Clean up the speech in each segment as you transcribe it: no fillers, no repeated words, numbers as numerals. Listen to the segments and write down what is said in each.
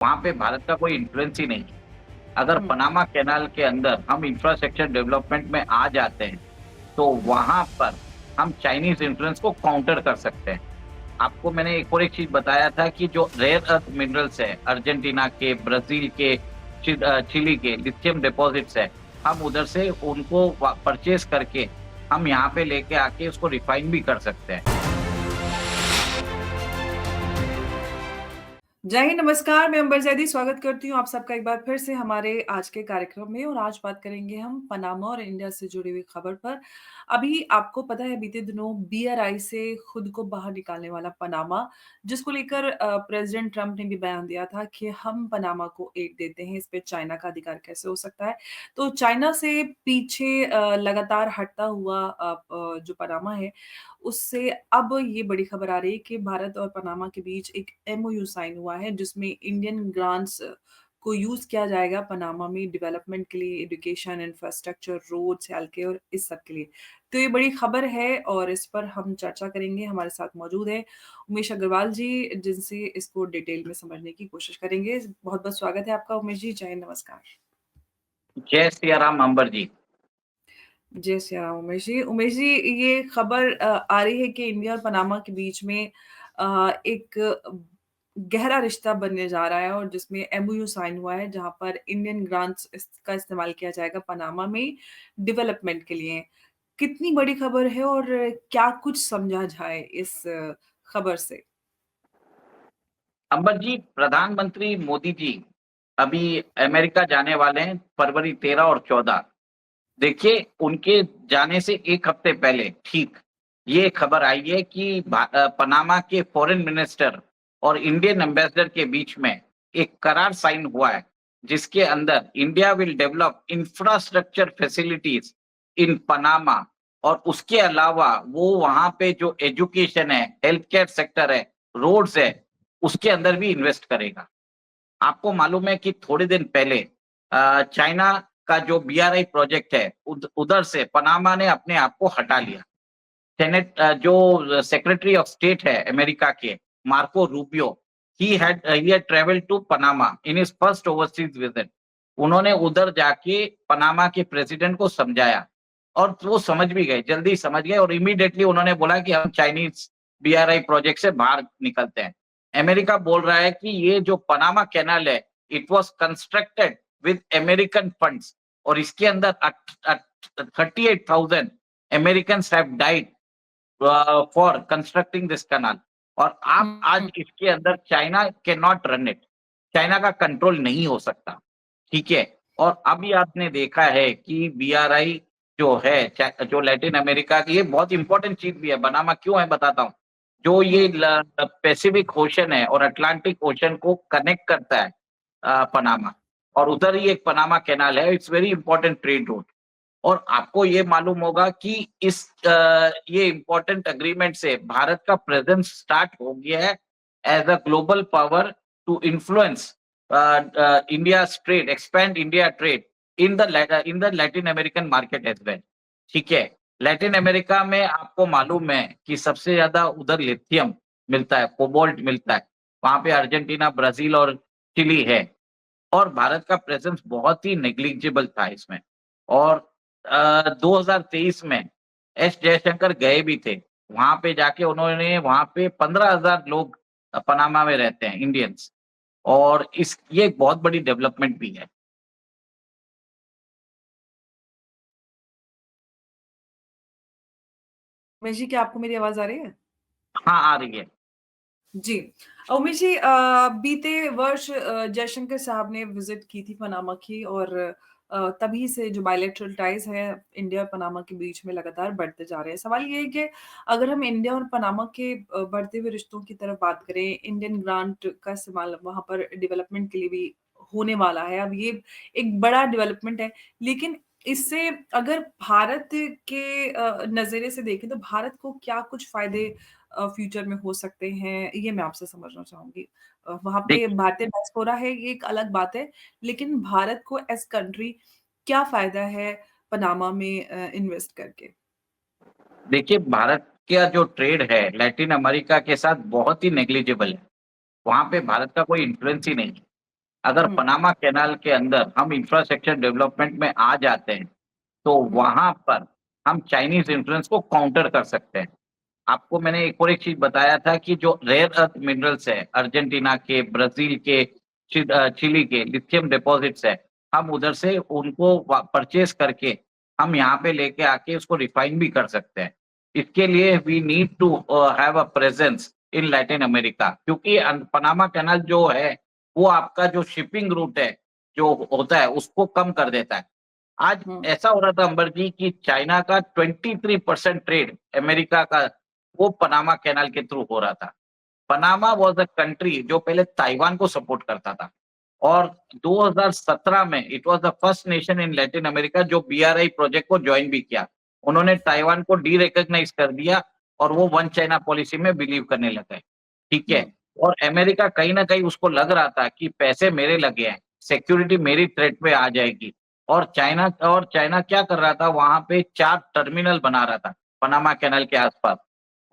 वहाँ पे भारत का कोई इन्फ्लुएंस ही नहीं है। अगर हुँ। पनामा कैनाल के अंदर हम इंफ्रास्ट्रक्चर डेवलपमेंट में आ जाते हैं, तो वहाँ पर हम चाइनीज़ इन्फ्लुएंस को काउंटर कर सकते हैं। आपको मैंने एक और एक चीज़ बताया था कि जो रेयर अर्थ मिनरल्स है, अर्जेंटीना के, ब्राज़ील के, चिली के लिथियम डिपॉज़िट्स है, हम उधर से उनको परचेज़ करके हम यहाँ पे लेके आके उसको रिफ़ाइन भी कर सकते हैं। जय हिंद, नमस्कार, मैं अंबर ज़ैदी स्वागत करती हूँ आप सबका एक बार फिर से हमारे आज के कार्यक्रम में और आज बात करेंगे हम पनामा और इंडिया से जुड़ी हुई खबर पर। अभी आपको पता है बीते दिनों बीआरआई से खुद को बाहर निकालने वाला पनामा, जिसको लेकर प्रेज़िडेंट ट्रंप ने भी बयान दिया था कि हम पनामा को एड देते हैं, इस पे चाइना का अधिकार कैसे हो सकता है? तो चाइना से पीछे लगातार हटता हुआ जो पनामा है उससे अब ये बड़ी खबर आ रही है कि भारत और पनामा के बीच एक एमओयू साइन हुआ है जिसमें इंडियन ग्रांट्स को यूज़ किया जाएगा पनामा में डेवलपमेंट के लिए, education, infrastructure, roads, health care इस सब के लिए। तो ये बड़ी खबर है और इस पर हम चर्चा करेंगे। हमारे साथ मौजूद हैं उमेश अग्रवाल जी, जिनसे इसको डिटेल में समझने की कोशिश करेंगे। बहुत-बहुत स्वागत है आपका उमेश जी। जय हिंद, नमस्कार। जय सिया राम अंबर जी। जय सिया राम उमेश जी। उमेश जी, ये खबर आ रही है कि इंडिया और पनामा के बीच में एक गहरा रिश्ता बनने जा रहा है और जिसमें एमओयू साइन हुआ है जहाँ पर इंडियन ग्रांट्स का इस्तेमाल किया जाएगा पनामा में डेवलपमेंट के लिए। कितनी बड़ी खबर है और क्या कुछ समझा जाए इस खबर से? अंबर जी, प्रधानमंत्री मोदी जी अभी अमेरिका जाने वाले हैं फरवरी 13 और 14। देखिए, उनके जाने से 1 हफ्ते पहले ठीक ये खबर आई है कि पनामा के फॉरेन मिनिस्टर और इंडियन एम्बेसडर के बीच में एक करार साइन हुआ है, जिसके अंदर India will develop infrastructure facilities in Panama और उसके अलावा वो वहाँ पे जो एजुकेशन है, हेल्थ केयर सेक्टर है, रोड्स है, उसके अंदर भी इन्वेस्ट करेगा। आपको मालूम है कि थोड़े दिन पहले चाइना का जो बीआरआई प्रोजेक्ट है उधर से पनामा ने अपने आप को हटा लिया। जो सेक्रेटरी ऑफ स्टेट है अमेरिका के मार्को रूबियो ही had travelled to Panama in his first overseas visit. उन्होंने उधर जाके पनामा के प्रेसिडेंट को समझाया और वो समझ भी गए, जल्दी समझ गए और इमीडिएटली उन्होंने बोला कि हम चाइनीज बीआरआई प्रोजेक्ट से बाहर निकलते हैं। अमेरिका बोल रहा है कि ये जो पनामा कैनाल है, it was constructed with American funds और इसके अंदर 38,000 Americans have died for constructing this canal. और आप आज हुँ। इसके अंदर China can not run it. China का कंट्रोल नहीं हो सकता, ठीक है? और अभी आपने देखा है कि बीआरआई जो है जो लैटिन अमेरिका की, ये बहुत इंपॉर्टेंट चीज भी है। बनामा क्यों है बताता हूँ। जो ये हुँ। पैसिफिक ओशन है और अटलांटिक ओशन को कनेक्ट करता है पनामा, और उधर ही एक पनामा कैनाल है। It's very important trade route. और आपको ये मालूम होगा कि ये इम्पोर्टेंट एग्रीमेंट से भारत का प्रेजेंस स्टार्ट हो गया है as a global power to influence India trade, expand India trade in the Latin American market as well. ठीक है, लैटिन अमेरिका में आपको मालूम है कि सबसे ज्यादा उधर लिथियम मिलता है, कोबाल्ट मिलता है। वहां पे अर्जेंटीना, ब्राजील और चिली है। और भारत का प्रेजेंस बहुत ही नेग्लिजिबल था इसमें। और 2023 में एस जयशंकर गए भी थे। वहां पे जाके उन्होंने वहां पे 15,000 लोग पनामा में रहते हैं, इंडियंस। और इस ये एक बहुत बड़ी डेवलपमेंट भी है। उमेश जी, क्या आपको मेरी आवाज़ आ रही है? हाँ, आ रही है। जी। उमेश जी, बीते वर्ष जयशंकर साहब ने विज़िट की थी पनामा की और तभी से जो बायलैटरल टाइज़ हैं इंडिया और पनामा के बीच में लगातार बढ़ते जा रहे हैं। सवाल ये है कि अगर हम इंडिया और पनामा के बढ़ते हुए रिश्तों की तरफ बात करें, इंडियन ग्रांट का इस्तेमाल वहाँ पर डेवलपमेंट के लिए भी होने वाला है। अब ये एक बड़ा डेवलपमेंट है, लेकिन इससे अगर भारत के नज़रिए से देखें तो भारत को क्या कुछ फ़ायदे फ्यूचर में हो सकते हैं, ये मैं आपसे समझना चाहूँगी। वहाँ पे देखिए भारतीय डायस्पोरा है, ये एक अलग बात है, लेकिन भारत को एज़ कंट्री क्या फ़ायदा है पनामा में इन्वेस्ट करके? देखिए, भारत का जो ट्रेड है लैटिन अमेरिका के साथ बहुत ही नेग्लिजिबल है। वहां पे भारत का कोई इन्फ्लुएंस ही नहीं है। अगर हुँ, पनामा कैनाल के अंदर हम इंफ्रास्ट्रक्चर डेवलपमेंट में आ जाते हैं, तो हुँ, वहाँ पर हम चाइनीज़ इन्फ्लुएंस को काउंटर कर सकते हैं। आपको मैंने एक और एक चीज़ बताया था कि जो रेयर अर्थ मिनरल्स है, अर्जेंटीना के, ब्राज़ील के, चिली के लिथियम डिपॉज़िट्स है, हम उधर से उनको परचेज़ करके हम यहाँ पे लेके आके उसको रिफाइन भी कर सकते हैं। इसके लिए we need to have a presence in Latin America, क्योंकि पनामा कैनाल जो है, वो आपका जो शिपिंग रूट है, जो होता है, उसको कम कर देता है। आज हुँ, ऐसा हो रहा था अंबर जी कि चाइना का 23% ट्रेड अमेरिका का वो पनामा कैनाल के थ्रू हो रहा था। पनामा वाज़ अ कंट्री जो पहले ताइवान को सपोर्ट करता था और 2017 में it was the first nation in Latin America जो बीआरआई प्रोजेक्ट को जॉइन भी किया। उन्होंने ताइवान को डी-रिकॉग्नाइज़ कर दिया और वो वन चाइना पॉलिसी में बिलीव करने लग गए, ठीक है? हुँ, और अमेरिका कहीं न कहीं उसको लग रहा था कि पैसे मेरे लगे हैं, सिक्योरिटी मेरी थ्रेट पे आ जाएगी और चाइना क्या कर रहा था वहाँ पे 4 टर्मिनल बना रहा था, पनामा कैनाल के आस-पास।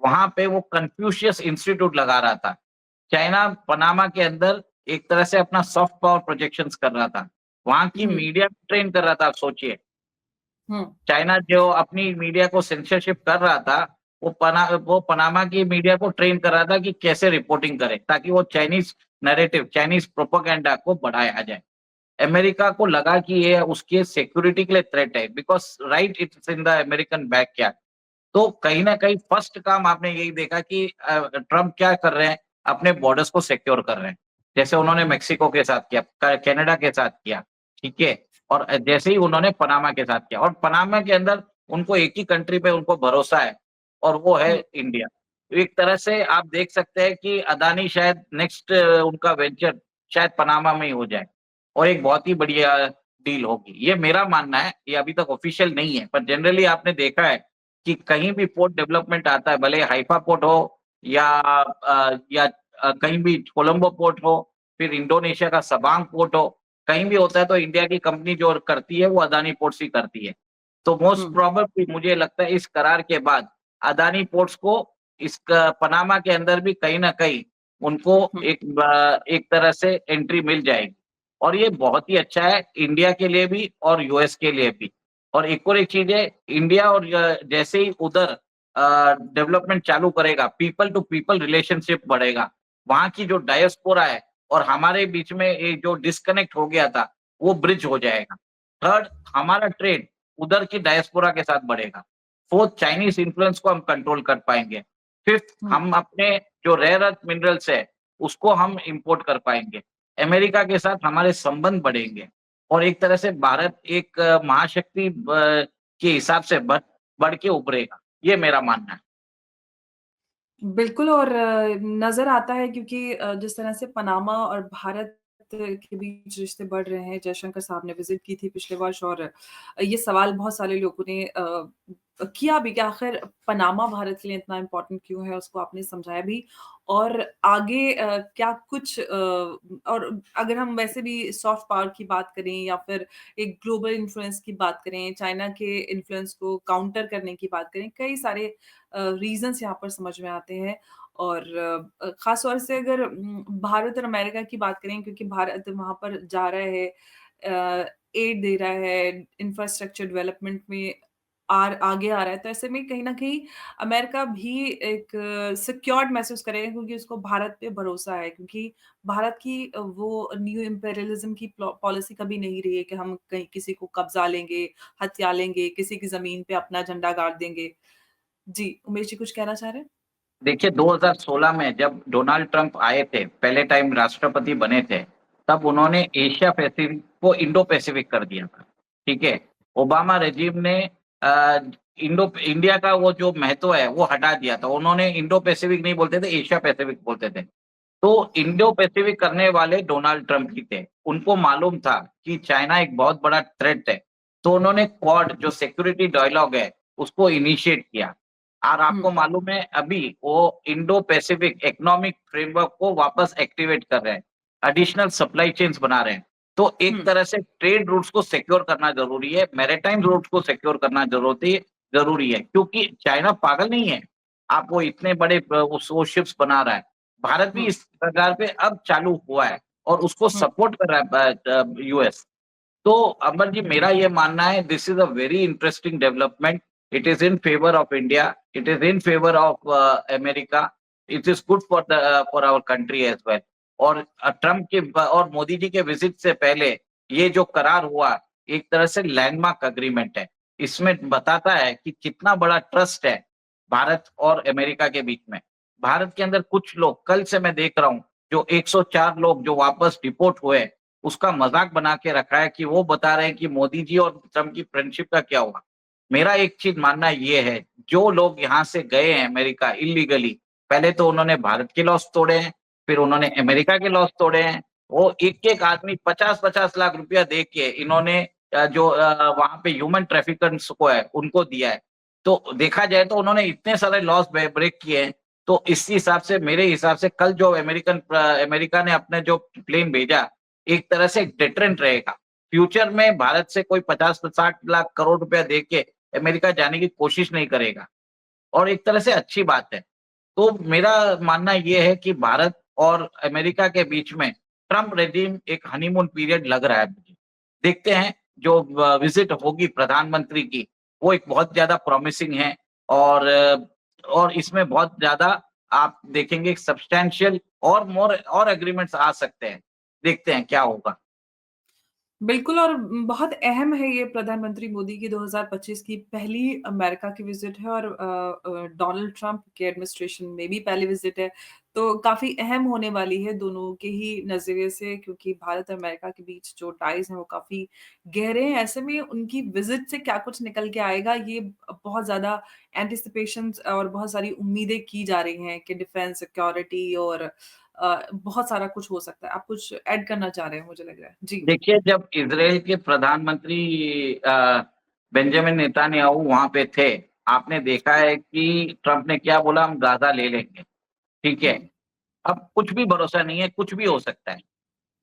वहाँ पे वो कन्फ्यूशियस इंस्टीट्यूट लगा रहा था। चाइना पनामा के अंदर एक तरह से अपना सॉफ्ट पावर प्रोजेक्शंस कर रहा था। वहाँ की हुँ, मीडिया ट्रेन कर रहा था, आप सोचिए। हुँ, चाइना जो अपनी मीडिया को सेंसरशिप कर रहा था, वो पनामा की मीडिया को ट्रेन कर रहा था कि कैसे रिपोर्टिंग करे, ताकि वो चाइनीज़ नैरेटिव, चाइनीज़ प्रोपेगेंडा को बढ़ाया जाए। अमेरिका को लगा कि ये उसके सिक्योरिटी के लिए थ्रेट है, because right it's in the American backyard. तो कहीं न कहीं फर्स्ट काम आपने यही देखा कि ट्रम्प क्या कर रहे हैं, अपने बॉर्डर्स को सिक्योर कर रहे हैं। जैसे उन्होंने मेक्सिको के साथ किया, क कनाडा के साथ किया, ठीक है? और जैसे ही उन्होंने पनामा के साथ किया और पनामा के अंदर उनको एक ही कंट्री पे उनको भरोसा है और वो है हुँ, इंडिया। तो एक तरह से आप देख सकते हैं कि अदानी शायद नेक्स्ट उनका वेंचर शायद पनामा में ही हो जाए और एक बहुत ही बढ़िया डील होगी। ये मेरा मानना है, ये अभी तक ऑफ़िशियल नहीं है, पर जनरली आपने देखा है कि कहीं भी पोर्ट डेवलपमेंट आता है, भले हाइफा पोर्ट हो या कहीं भी कोलंबो पोर्ट हो, फिर इंडोनेशिया का सबांग पोर्ट हो, कहीं भी होता है तो इंडिया की कंपनी जो करती है वो अदानी पोर्ट्स ही करती है। तो मोस्ट हुँ, प्रोबेबली मुझे लगता है इस करार के बाद अदानी पोर्ट्स को इस क पनामा के अंदर भी कहीं न कहीं उनको हुँ, एक तरह से एंट्री मिल जाएगी और ये बहुत ही अच्छा है इंडिया के लिए भी और यूएस के लिए भी। और एक चीज़ है, इंडिया और जैसे ही उधर डेवलपमेंट चालू करेगा, पीपल टू पीपल रिलेशनशिप बढ़ेगा। वहाँ की जो डायस्पोरा है और हमारे बीच में ये जो डिस्कनेक्ट हो गया था, वो ब्रिज हो जाएगा। थर्ड, हमारा ट्रेड उधर की डायस्पोरा के साथ बढ़ेगा। फोर्थ, चाइनीज़ इन्फ्लुएंस को हम कंट्रोल कर पाएँगे। फिफ्थ, हुँ। हम अपने जो रेयर अर्थ मिनरल्स है, उसको हम इम्पोर्ट कर पाएँगे। अमेरिका के साथ हमारे संबंध बढ़ेंगे और एक तरह से भारत एक महाशक्ति के हिसाब से बढ़ के उभरेगा। ये मेरा मानना है। बिल्कुल और नज़र आता है क्योंकि जिस तरह से पनामा और भारत के बीच रिश्ते बढ़ रहे हैं, जयशंकर साहब ने विज़िट की थी पिछले वर्ष और ये सवाल बहुत सारे लोगों ने किया भी कि आखिर पनामा भारत के लिए इतना इम्पोर्टेंट क्यों है? उसको आपने समझाया भी और आगे क्या कुछ और अगर हम वैसे भी सॉफ्ट पावर की बात करें या फिर एक ग्लोबल इन्फ्लुएंस की बात करें, चाइना के इन्फ्लुएंस को काउंटर करने की बात करें, कई सारे रीज़न्स यहाँ पर समझ में आते हैं और ख़ास तौर से अगर भारत और अमेरिका की बात करें क्योंकि भारत वहाँ पर जा रहा है एड दे रहा है, इंफ्रास्ट्रक्चर डेवलपमेंट में आगे आ रहा है, तो ऐसे में कहीं न कहीं अमेरिका भी एक सिक्योर्ड महसूस करेगा क्योंकि उसको भारत पे भरोसा है क्योंकि भारत की वो न्यू इम्पेरियलिज़्म की पॉलिसी कभी नहीं रही है कि हम कहीं किसी को कब्ज़ा लेंगे, हथिया लेंगे, किसी की ज़मीन पे अपना झंडा गाड़ देंगे। जी, उमेश जी कुछ कहना चाह रहे हैं? देखिए 2016 में जब डोनाल्ड ट्रंप आए थे, पहले टाइम राष्ट्रपति बने थे, तब उन्होंने एशिया पैसिफिक को इंडो पैसिफिक कर दिया था, ठीक है? ओबामा रेजिम ने अ, इंडिया का वो जो महत्व है, वो हटा दिया था। उन्होंने इंडो पैसिफिक नहीं बोलते थे, एशिया पैसिफिक बोलते थे। तो इंडो पैसिफिक करने वाले डोनाल्ड ट्रंप ही थे। उनको मालूम था कि चाइना एक बहुत बड़ा थ्रेट है, तो उन्होंने क्वाड जो सिक्योरिटी डायलॉग है, उसको इनिशिएट किया। और हुँ, आपको मालूम है अभी वो इंडो पैसिफिक इकोनॉमिक फ्रेमवर्क को वापस एक्टिवेट कर रहे हैं, एडिशनल सप्लाई चेन्स बना रहे हैं। तो एक हुँ, तरह से ट्रेड रूट्स को सिक्योर करना ज़रूरी है, मैरीटाइम रूट्स को सिक्योर करना ज़रूरी है, क्योंकि चाइना पागल नहीं है। आप वो इतने बड़े वो शिप्स बना रहा है। भारत भी हुँ, इस प्रकार पे अब चालू हुआ है और उसको हुँ। सपोर्ट कर रहा है यूएस। तो अमर जी, मेरा ये मानना है, this is a very interesting development. It is in favour of India, it is in favour of America, it is good for our country as well. और ट्रम्प के और मोदी जी के विजिट से पहले ये जो करार हुआ, एक तरह से लैंडमार्क अग्रीमेंट है। इसमें बताता है कि कितना बड़ा ट्रस्ट है भारत और अमेरिका के बीच में। भारत के अंदर कुछ लोग, कल से मैं देख रहा हूँ, जो 104 लोग जो वापस डिपोर्ट हुए, उसका मजाक बना के रखा है कि वो बता रहे हैं कि मोदी जी और ट्रम्प की फ्रेंडशिप का क्या हुआ। मेरा एक चीज मानना ये है, जो लोग यहाँ से गए हैं अमेरिका इलीगली, पहले तो उन्होंने भारत के लॉस तोड़े हैं, फिर उन्होंने अमेरिका के लॉस तोड़े हैं। वो एक एक आदमी 50-50 लाख रुपया दे के इन्होंने जो वहां पे ह्यूमन ट्रैफिकर्स को है उनको दिया है। तो देखा जाए तो उन्होंने इतने सारे लॉस ब्रेक किए हैं। तो इस हिसाब से, मेरे हिसाब से, कल जो अमेरिका ने अपने जो प्लेन भेजा, एक तरह से एक डेटरेंट रहेगा। फ्यूचर में भारत से कोई 50-60 लाख करोड़ रुपया दे के अमेरिका जाने की कोशिश नहीं करेगा, और एक तरह से अच्छी बात है। तो मेरा मानना ये है कि भारत और अमेरिका के बीच में ट्रम्प रेजिम एक हनीमून पीरियड लग रहा है मुझे। देखते हैं, जो विजिट होगी प्रधानमंत्री की, वो एक बहुत ज्यादा प्रॉमिसिंग है। और इसमें बहुत ज्यादा आप देखेंगे सब्सटैंशियल और मोर और एग्रीमेंट्स आ सकते हैं। देखते हैं क्या होगा। बिल्कुल और बहुत अहम है ये प्रधानमंत्री मोदी की 2025 की पहली अमेरिका की विज़िट है और डोनाल्ड ट्रंप के एडमिनिस्ट्रेशन में भी पहली विज़िट है। तो काफ़ी अहम होने वाली है दोनों के ही नज़रिए से क्योंकि भारत और अमेरिका के बीच जो टाइज़ हैं वो काफ़ी गहरे हैं। ऐसे में उनकी विज़िट से क्या कुछ निकल के आएगा ये बहुत ज़्यादा एंटिसिपेशंस और बहुत सारी उम्मीदें की जा रही हैं कि डिफेंस, सिक्योरिटी और बहुत सारा कुछ हो सकता है। आप कुछ ऐड करना चाह रहे हैं मुझे लग रहा है। जी। देखिए, जब इज़राइल के प्रधानमंत्री बेंजामिन नेतन्याहू वहाँ पे थे, आपने देखा है कि ट्रम्प ने क्या बोला, हम गाज़ा ले लेंगे, ठीक है? हुँ, अब कुछ भी भरोसा नहीं है, कुछ भी हो सकता है,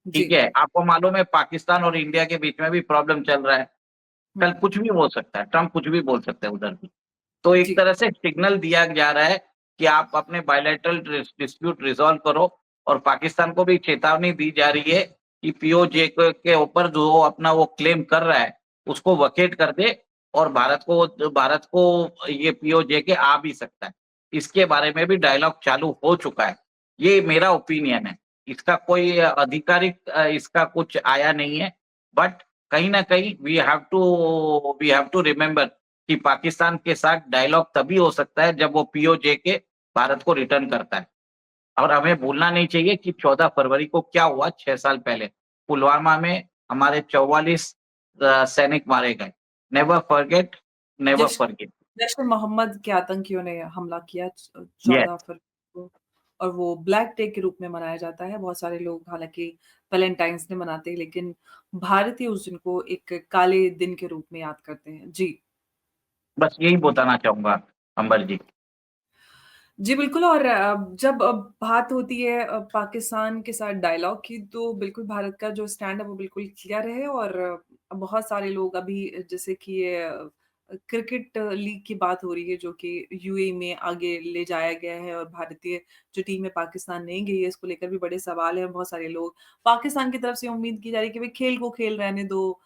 जी। ठीक है? आपको मालूम है पाकिस्तान और इंडिया के बीच में भी प्रॉब्लम चल रहा है, हुँ, कल कुछ भी हो सकता है, ट्रम्प कुछ भी बोल सकते हैं उधर भी। तो एक जी, तरह से सिग्नल दिया जा रहा है कि आप अपने बायलैटरल डिस्प्यूट रिज़ॉल्व करो, और पाकिस्तान को भी चेतावनी दी जा रही है कि पीओजे के ऊपर जो अपना वो क्लेम कर रहा है, उसको वैकेट कर दे, और भारत को ये पीओजे के आ भी सकता है। इसके बारे में भी डायलॉग चालू हो चुका है। ये मेरा ओपिनियन है। इसका कोई आधिकारिक इसका कुछ आया नहीं है, बट कहीं न कहीं वी हैव टू रिमेंबर कि पाकिस्तान के साथ डायलॉग तभी हो सकता है जब वो पीओजे के भारत को रिटर्न करता है। और हमें भूलना नहीं चाहिए कि 14 फरवरी को क्या हुआ 6 साल पहले। पुलवामा में हमारे 44 सैनिक मारे गए। Never forget, never Jaish forget. Jaish-e-Mohammed के आतंकियों ने हमला किया 14 यस। फरवरी को और वो ब्लैक डे के रूप में मनाया जाता है। बहुत सारे लोग हालाँकि वैलेंटाइन्स डे मनाते हैं, लेकिन भारतीय उस दिन को एक काले दिन के रूप में याद करते हैं। जी। बस यही बताना चाहूँगा अंबर जी। जी, बिल्कुल और जब बात होती है पाकिस्तान के साथ डायलॉग की, तो बिल्कुल भारत का जो स्टैंड है, वो बिल्कुल क्लियर है और बहुत सारे लोग अभी जैसे कि ये क्रिकेट लीग की बात हो रही है, जो कि यूएई में आगे ले जाया गया है और भारतीय जो टीम है, पाकिस्तान नहीं गई है, इसको लेकर भी बड़े सवाल हैं। बहुत सारे लोग पाकिस्तान की तरफ से उम्मीद की जा रही है कि भई खेल को खेल रहने दो,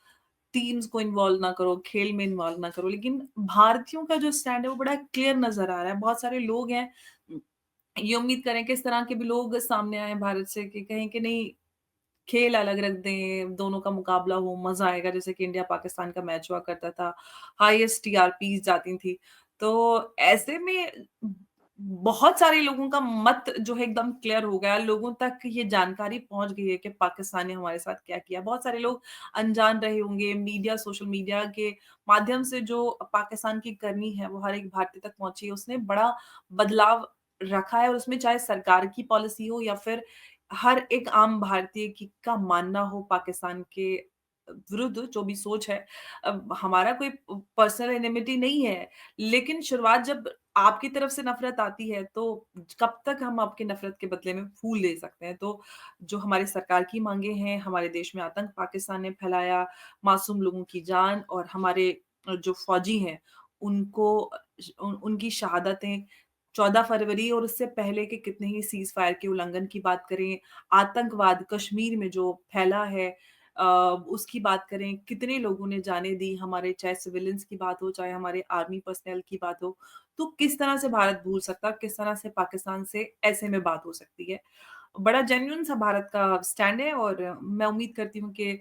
टीम्स को इन्वॉल्व ना करो, खेल में इन्वॉल्व ना करो। लेकिन भारतीयों का जो स्टैंड है वो बड़ा क्लियर नज़र आ रहा है। बहुत सारे लोग हैं ये उम्मीद करें कि इस तरह के भी लोग सामने आएँ भारत से कि कहें कि नहीं खेल अलग रख दें, दोनों का मुकाबला हो, मज़ा आएगा जैसे कि इंडिया-पाकिस्तान का मैच हुआ करता था, हाईएस्ट टीआरपीज़ जाती थी। तो ऐसे में बहुत सारे लोगों का मत जो है एकदम क्लियर हो गया, लोगों तक ये जानकारी पहुँच गई है कि पाकिस्तान ने हमारे साथ क्या किया। बहुत सारे लोग अनजान रहे होंगे, मीडिया, सोशल मीडिया के माध्यम से जो पाकिस्तान की करनी है, वो हर एक भारतीय तक पहुँची है। उसने बड़ा बदलाव रखा है और उसमें चाहे सरकार की पॉलिसी हो या फिर हर एक आम भारतीय की का मानना हो पाकिस्तान के विरुद्ध जो भी सोच है। हमारा कोई पर्सनल एनिमिटी नहीं है, लेकिन शुरुआत जब आपकी तरफ से नफ़रत आती है, तो कब तक हम आपकी नफ़रत के बदले में फूल ले सकते हैं? तो जो हमारी सरकार की माँगें हैं, हमारे देश में आतंक पाकिस्तान ने फैलाया, मासूम लोगों की जान और हमारे जो फ़ौजी हैं, उनको उनकी शहादतें 14 फरवरी और उससे पहले के कितने ही सीज़ फायर के उल्लंघन की बात करें, आतंकवाद कश्मीर में जो फैला है अ, उसकी बात करें, कितने लोगों ने जानें दी, हमारे चाहे सिविलियंस की बात हो, चाहे हमारे आर्मी पर्सनल की बात हो, तो किस तरह से भारत भूल सकता है, किस तरह से पाकिस्तान से ऐसे में बात हो सकती है। बड़ा जेन्युइन सा भारत का स्टैंड है और मैं उम्मीद करती हूँ कि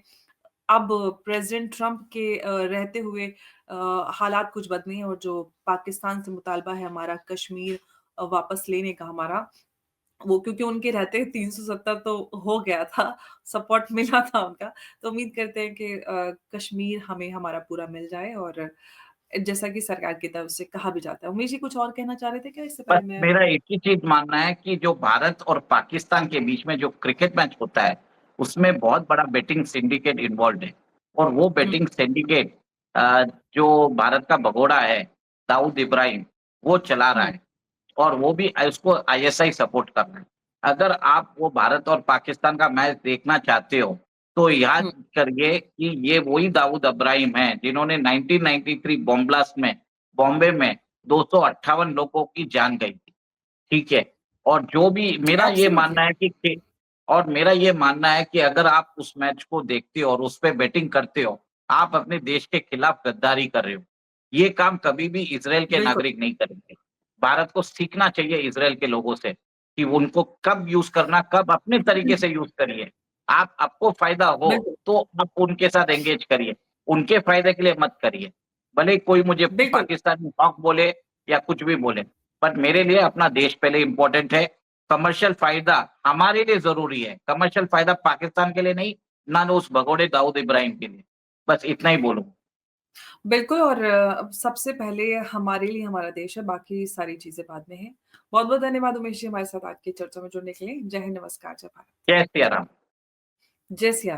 अब प्रेज़िडेंट ट्रम्प के रहते हुए हालात कुछ बदले हैं और जो पाकिस्तान से मुतालबा है हमारा कश्मीर वापस लेने का हमारा, वो क्योंकि उनके रहते 370 तो हो गया था, सपोर्ट मिला था उनका। तो उम्मीद करते हैं कि कश्मीर हमें हमारा पूरा मिल जाए और जैसा कि सरकार की तरफ से कहा भी जाता है। उमेश जी कुछ और कहना चाह रहे थे क्या इससे बस पहले मैं मेरा एक ही चीज़ मानना है कि जो भारत और पाकिस्तान के बीच में जो क्रिकेट मैच होता है, उसमें बहुत बड़ा बेटिंग सिंडिकेट इन्वॉल्व्ड है और वो हुँ, बेटिंग सिंडिकेट जो भारत का भगोड़ा है, दाऊद इब्राहिम, वो चला रहा हुँ, है। और वो भी उसको आईएसआई सपोर्ट कर रहा है। अगर आप वो भारत और पाकिस्तान का मैच देखना चाहते हो, तो हुँ, याद करिए कि ये वही दाऊद इब्राहिम हैं, जिन्होंने 1993 बॉम्ब ब्लास्ट में बॉम्बे में 258 लोगों की जान गई थी, ठीक है? और जो भी मेरा ये एब्सोल्युटली। मानना है कि और मेरा ये मानना है कि अगर आप उस मैच को देखते हो और उस पे बेटिंग करते हो, आप अपने देश के खिलाफ गद्दारी कर रहे हो। ये काम कभी भी इज़राइल के बिल्कुल, नागरिक नहीं करेंगे। भारत को सीखना चाहिए इज़राइल के लोगों से कि उनको कब यूज़ करना, कब अपने तरीके से यूज़ करिए। आपको फ़ायदा हो, बिल्कुल, तो आप उनके साथ एंगेज करिए, उनके फ़ायदे के लिए मत करिए। भले ही कोई मुझे बिल्कुल। पाकिस्तानी हॉक बोले या कुछ भी बोले, पर मेरे लिए अपना देश पहले इम्पोर्टेंट है। कमर्शियल फ़ायदा हमारे लिए ज़रूरी है, कमर्शियल फ़ायदा पाकिस्तान के लिए नहीं, ना उस भगोड़े दाऊद इब्राहिम के लिए। बस इतना ही बोलूँगा। बिल्कुल और सबसे पहले हमारे लिए हमारा देश है, बाकी सारी चीज़ें बाद में हैं। बहुत-बहुत धन्यवाद उमेश जी हमारे साथ आज की चर्चा में जुड़ने के लिए। जय हिंद, नमस्कार, जय भारत। जय सिया राम। जय सिया राम।